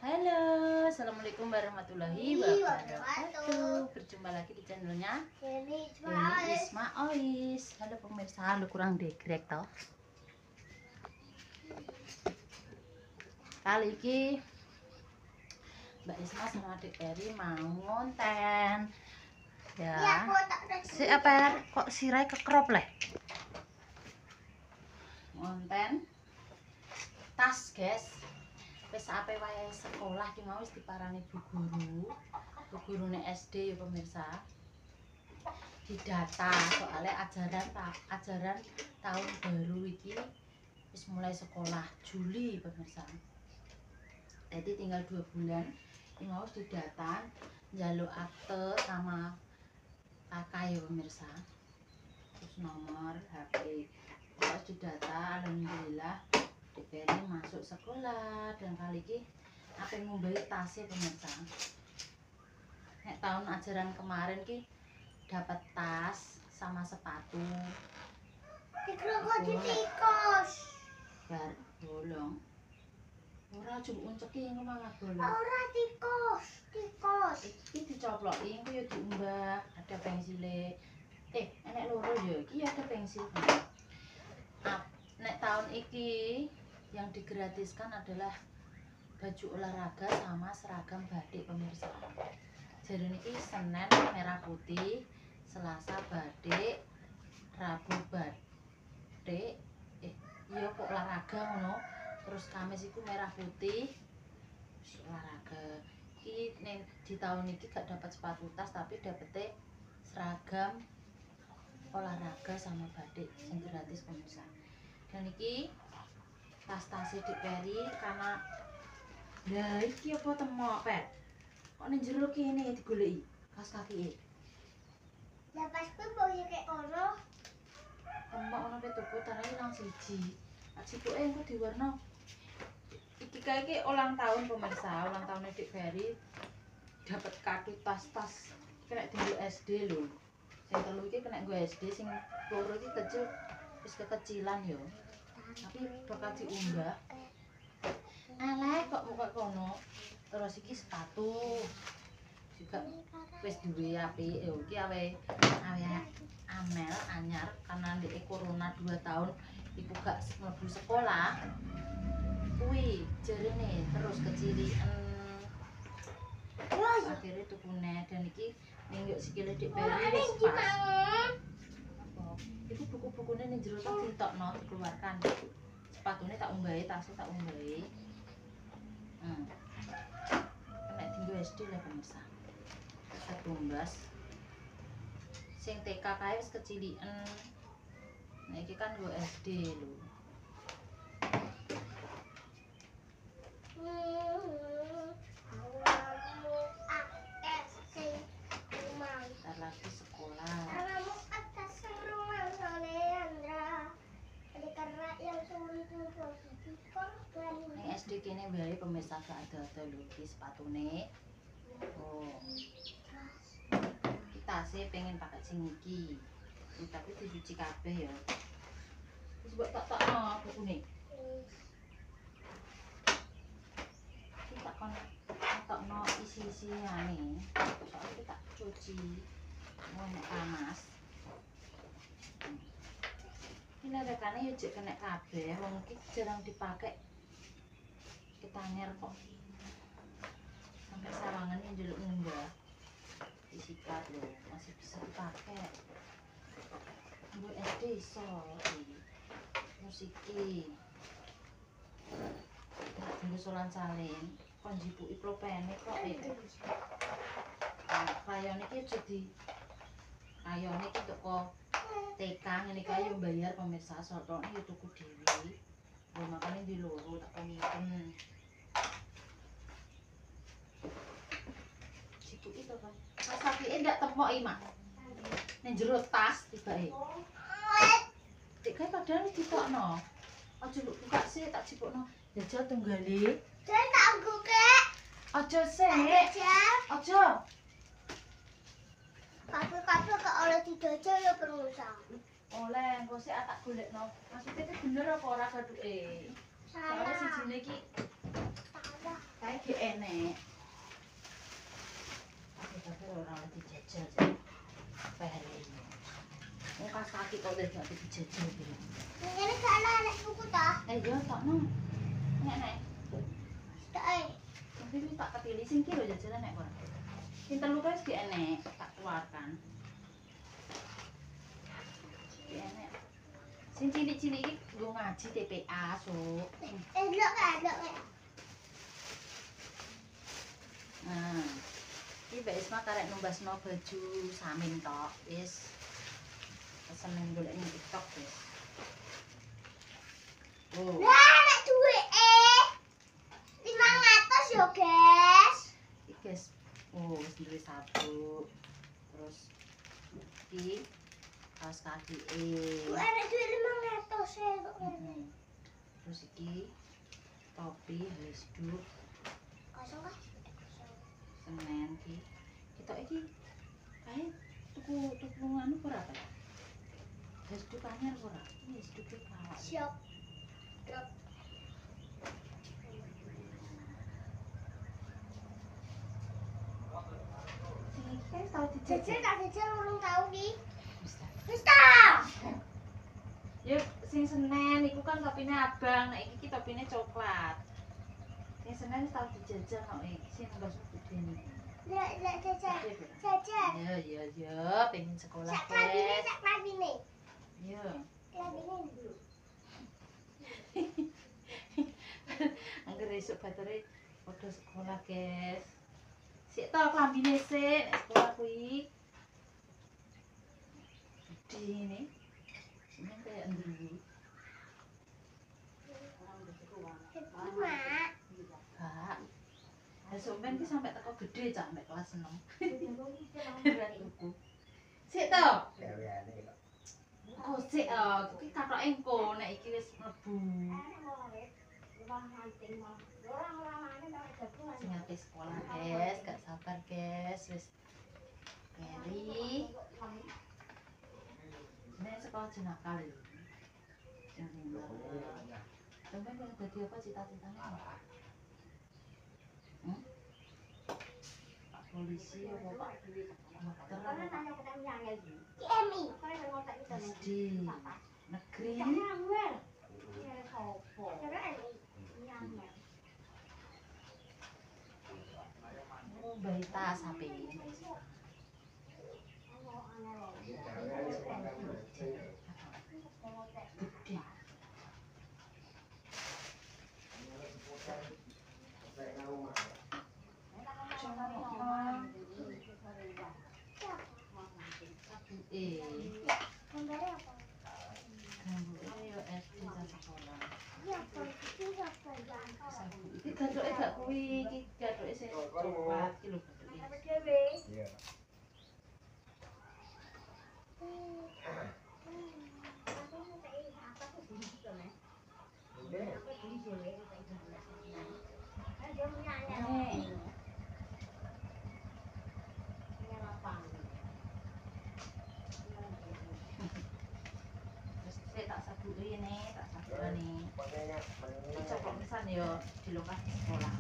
Halo, assalamualaikum warahmatullahi wabarakatuh. Berjumpa lagi di channelnya Deni Isma Ois. Halo pemirsa, lu kurang degrek toh. Kali ini Mbak Isma sama Adik Peri mau ngonten. Ya. Si apa? Kok sirai kekrop leh? Ngonten tas, guys. Wis ape wayahe sekolah ki mau wis diparani bu gurune SD ya pemirsa. Didata soalnya ajaran tahun baru iki wis mulai sekolah Juli pemirsa. Jadi tinggal 2 bulan ini mau didata njaluk akte sama kakak ya pemirsa. Terus nomor HP harus didata. Alhamdulillah Peri masuk sekolah dan kali ini apa yang membeli tasnya pemirsa. Nek tahun ajaran kemarin ki dapat tas sama sepatu. Tikus. Bar bolong. Ora coba unceki engko malah bolong. Ora tikus. Iki dicoploki engko ya diumbah, ada pensile. Enek loro ya, iki ada pensil. Nek tahun iki yang digratiskan adalah baju olahraga sama seragam batik pemirsa. Jadi ini Senin merah putih, Selasa batik, Rabu batik, iya kok olahraga ngono. Terus Kamis itu merah putih, olahraga. Ini di tahun ini gak dapat sepatu tas tapi dapetnya seragam olahraga sama batik yang gratis pemirsa. Dan ini tas-tasnya di Peri karena ya iki apa temok pet kok ning jero kene digoleki kas kaki Lah pas kuwi mbok ya kek kono. temok ono pe tuku tarane ilang siji cipuke engko diwarna iki kae iki ulang tahun pemirsa, ulang tahun Dik Peri dapat kado tas-tas kena dienggo SD lho. Sing telu iki kena nggo SD, sing loro iki kecil wis kekecilan yo. Tapi bakal diunggah. Alek kok muka kono. Terus iki sepatu juga wis duwe apik. Yo iki awe Amel anyar karena ndek corona 2 tahun iku gak mlebu sekolah. Kuwi jarene terus kecilian. Akhirnya tukune dan iki ning yo sikile Dik Peri wis pas. Itu buku-bukunya ning jero tak ditokno dikeluarkan. Sepatunya tak umbahi, tasnya tak umbahi. Kena tinggal SD lah pemirsa. Saya bombas. Sing TK kae wis kecilian. Nah iki kan go SD lho. Ntar lagi sekolah. Ning SD kene bae pemirsa gak ada lho iki sepatune. Oh. Kita sih pengen pakai sing iki. Tapi dicuci kabeh ya. Wis mbok tok-tokno bukune. Iki tak kon tokno isi-isiane. Soalnya tak cuci. Mau panas. Ini rekane yo jek kena kabeh, wong iki jarang dipakai. Kita nyer kok. Sampai sawangan yang dulu enggak disikat loh, masih bisa dipakai. Bu SD iso musiki. Nah, tunggu solan salin, kon jipuki plopene kok iki. Rayone iki jadi rayone iki toko TK ngene kae yo bayar pemirsa, sotone yo tuku dhewe. Lho makane di loro tak pamiten. Jipuki to kan. Mas sapike ndak temok iki, Mak. Ning jero tas tibake. Dik kae padahal ditokno. Aja mbok buka sih tak jipukno. Jajal tunggale. Saya tak buka. Aja sik. Aja. Kabel kok oleh didojol ya perusahaan. Oleh, engko sik tak golekno. Maksudnya itu bener apa ora gaduke? Soale sijine iki Salah. kae lagi enek. Tapi ora oleh dijajal sih. Peheli. Wong kas kaki kok dadi ati dijajal iki. Ini gak ada anak buku toh? Yo tokno. Nek. Tak Tapi wis tak kepilih sing ki lho jajalan nek ora. Sing telu kae wis enek, tak keluarkan. Enek. Sing cilik-cilik iki nggo ngaji TPA, Sok. Elok kan? Nah. Iki Mbak Isma karek numbasno baju samin tok, wis. Seneng golek ning TikTok wis. Oh. Lah, nek duit 500 yo, guys. Iki guys. Oh, wis duwe sabuk. Terus iki kaos kaki Bu, nek duit 500 ya kok ngene. Terus iki topi wis duk Kosong kan? Senen iki. Ketok iki kae tuku anu ora ta? Wis duk anyar ora? Wis duk kawak. Siap. Drop. Sing iki kan tau Jajal dijajal. tak jajal urung tau ki. Wis ta. Wis ta. Yo sing Senen iku kan topine abang, nek iki topine coklat. Sing Senen tau dijajal kok iki sing nembas gede niki. Lek jajal. Gede, Bek. Jajal. Yo, pengen sekolah, Sak klambine, guys. sak klambine. Yo. Klambine dulu. Angger esuk batere padha sekolah, guys. Sik to klambine sik nek sekolah kuwi. Gede ngene. Seneng kayak ndru. Mak. Kak. Esuk men ki sampe teko gede cak mek kelas 6. Ora tuku. Sik to. Oh, sik iki kathoke engko nek iki wis mlebu. Sing ape sekolah, guys, gak sabar, guys, wis Peri. Nek sekolah jenakal lho. Sing pinter. Sampai pengen dadi apa cita-citane apa? Pak polisi apa Pak dokter apa Pak KMI. SD negeri Mbak tas HP gede. Gambarnya apa? Gambarnya yo SD dan sekolah. Iya, polisi apa ya? Iki gadoke gak kuwi, iki gadoke sing coklat iki lho Apa gadoke. dewe? Iya. Nih, terus sik tak sabuki nih, tak sabukane. Iki coklat pisan yo di lokasi sekolah.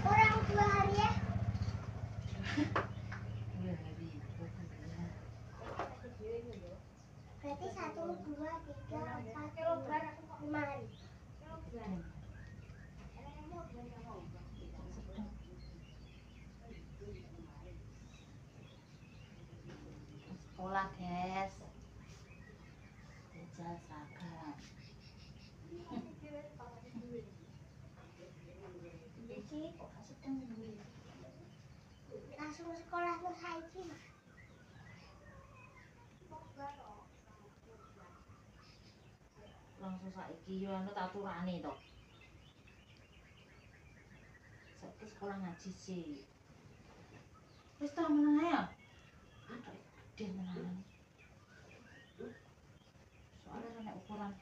Orang 2 hari ya? Iya, hari bulan. Berarti 1, 2, 3, 4, 5 hari. Sekolah, guys. Jajal seragam. Iki kok sedang langsung sekolah tuh saiki. Langsung saiki yo anu tak aturane to. Saiki sekolah ngaji sih. Wis ta meneng ae ya. Aduh, gede menahan. Soalnya nek ukuran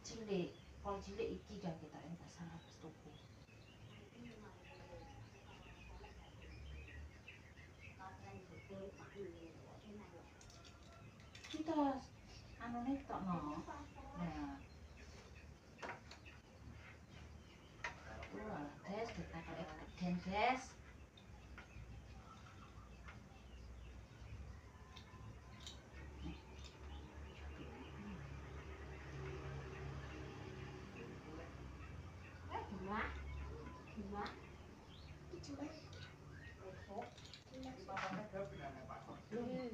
cilik, kalau cilik iki gak kita ini tak salah pas tuku. Kita anune tokno. Nah, Des, kita kayak den Des. Angin.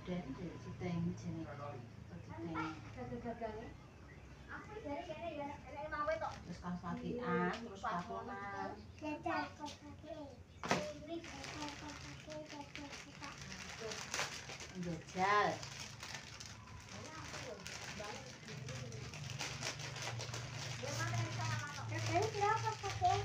Den si teng sini. Terus kan sakian, terus patungan. Jajal kok pakai. Jajal. Jajal berapa pakai?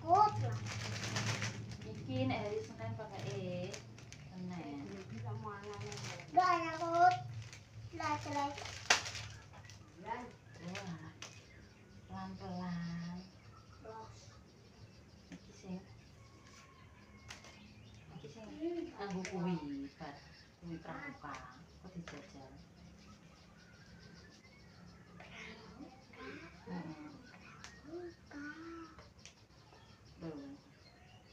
Kut lah. Iki nek hari Senin pakai Senin. Gak ada kut. Lah. Wah. Pelan-pelan. Iki sing nganggo kuwi, bar kuwi pramuka. Kok dijajal. Loh.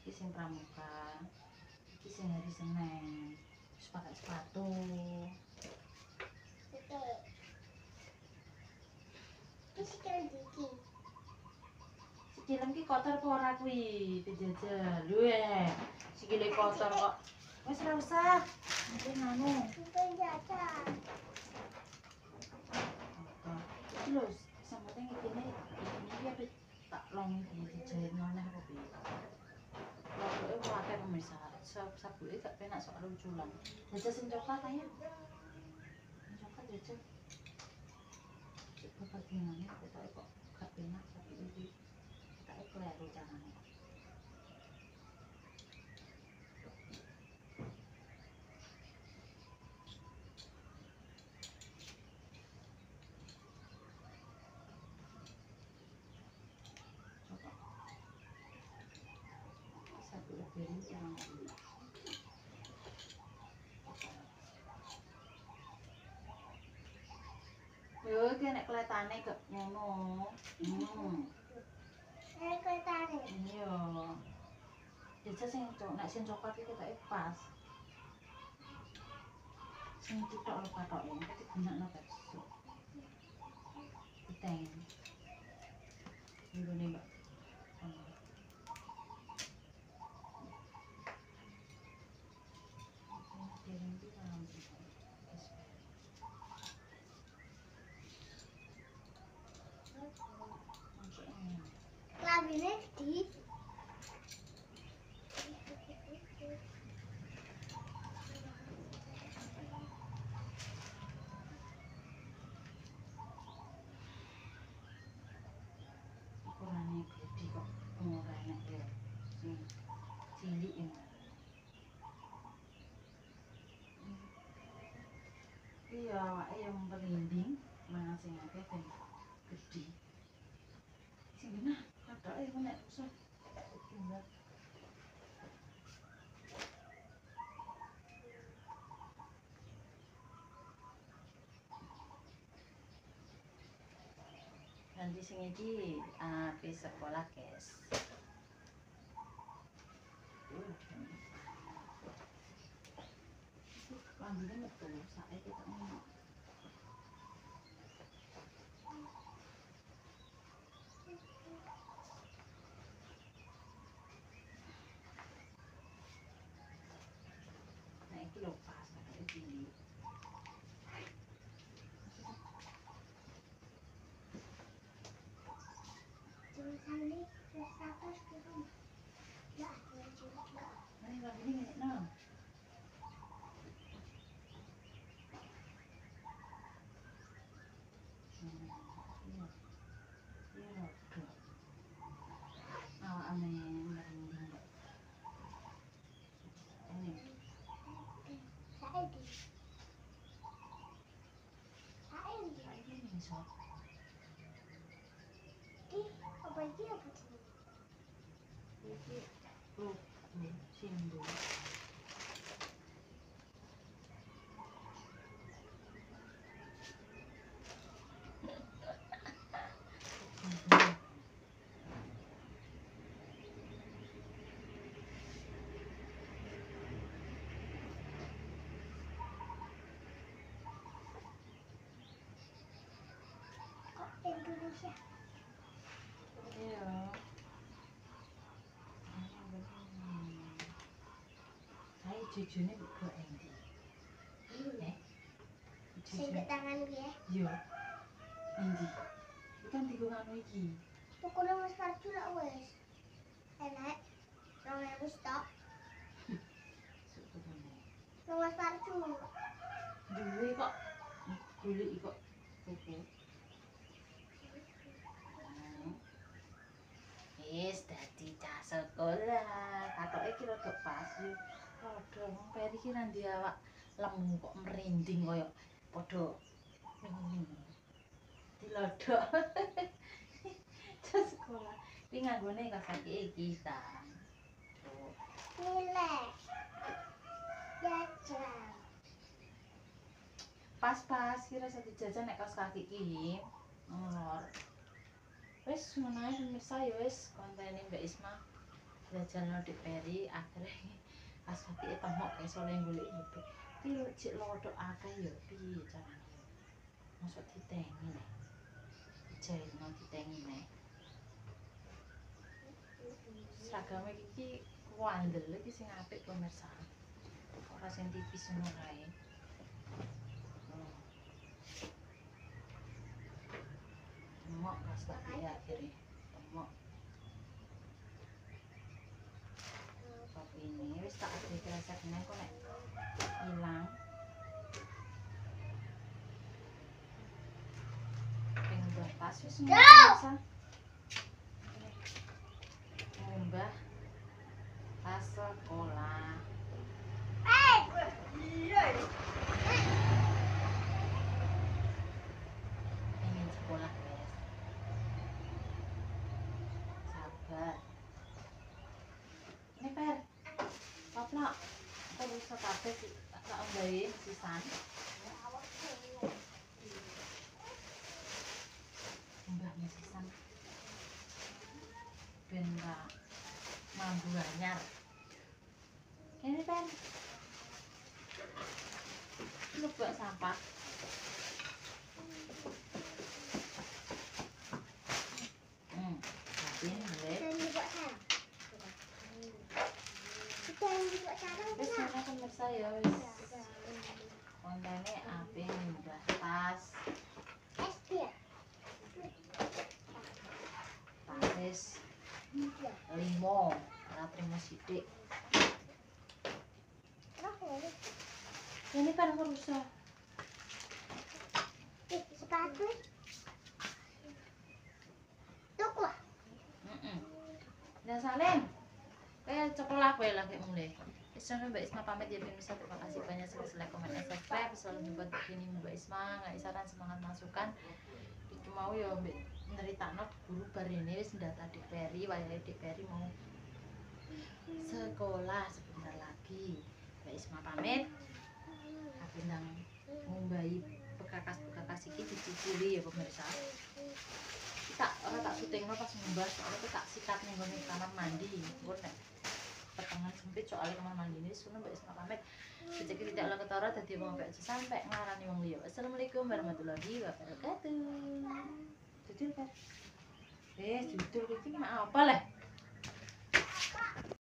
Iki sing pramuka. Iki sing hari Senin. Terus pakai sepatu. Sikilem ki kotor apa ora kuwi? Dijajal. Lho sikile kotor kok. Wis ora usah. Mungkin nganu. Bukan jajal. Kotor. Iki lho sambete ngene iki apa tak longi dijahit maneh apa piye? Logoke kok akeh pemirsa. Sabuke gak penak sok lunculan. Jajal sing coklat ayo. Coklat jajal. Coba gimana kita kok gak enak tapi ini kita keliru caranya. Coba satu lebih yang yo iki nek kletane gak ngono. Ketane. Iya. Jajal sing nek sing coklat iki ketoke pas. Sing cutok lho patoke, iki gunakno bakso. Diteng. Nggone Mbak. Klambine di. Ukurane gede kok murah nek ya. Sing cilik ya. Iya, awake yang merinding, mangan sing akeh ben gede. Sing genah, katoke iku nek usah tinggal. Nanti sing iki ape sekolah, guys. Lambine metu, saiki tak ngono. Iya, dok. Awakane merinding kok. Ini Saiki. Saiki. saiki ngisor. Apa iki apa jenenge? Iki logo simbol. Kok Indonesia? Iya. Saya jujune kok endi? Sing Jujune. tangan iki ya. Yo. Endi? Ikan digo ngono iki. Tukune wis parju lak wis. Enak. 2000 stok. Sebetulnya. Wis parju. Duwe kok golek kok tuku. Wis dadi cah sekolah. Katoke ki rada pas yo. Rada wong peri ki nang awak lemu kok merinding koyo padha ngene. Dilodok. Cah sekolah. Ki nganggone kasake iki ta. Nilai. Jajan. Pas-pas kira satu jajan nek kaos kaki ki. Ngelor. Wis ngono ae pemirsa ya wis kontene Mbak Isma. Jajan di Peri akhirnya pas kaki temok iso le golek nyebek. Ki cek lodok akeh ya piye carane ya. Mosok ditengi nek. Dijailno ditengi nek. Seragame iki wandel iki sing apik pemirsa. Ora sing tipis ngono kae. Temok pas kaki akhirnya temok. Kopi ini wis tak ada kresek kok nek ilang. Pengen buat tas wis bisa. Ngembah tas sekolah. Pengen sekolah guys. Sabar. Ini per. Paplak. Kok bisa kabeh sih? Tak ombahin sisan. Mbah sisan. Ben ra mambu anyar. Ini per. Lubak sampah. Tapi boleh. Dan dibuat sarang. Kita yang dibuat sarang Wis benar. ana pemirsa ya wis. Kontene ape mbah tas. SD. Tasis 5 ora trimo sithik. Ini kan rusak. Sepatu. Tuku lah. Dan Salim, sekolah kowe lagi mulai. Sampai Mbak Isma pamit ya pemirsa, terima kasih banyak sudah like, komen, dan subscribe. Selalu membuat begini Mbak Isma, nggak saran semangat masukan. Iki mau ya Mbak neritakno guru bar ini wis ndata Dik Peri, wayahe Dik Peri mau sekolah sebentar lagi. Mbak Isma pamit. Tapi ndang ngumbahi bekakas-bekakas iki dicicili ya pemirsa. Tak ora tak syutingno pas ngumbah soalnya tak sikat ning gone kamar mandi. Engko nek pertengahan sempit soalnya kamar mandi ini sunan Mbak Isma pamit. Rezeki tidak ala ketara dadi wong apik aja sampai ngarani wong liya. Assalamualaikum warahmatullahi wabarakatuh. Jujur kan? Jujur iki mak apa leh?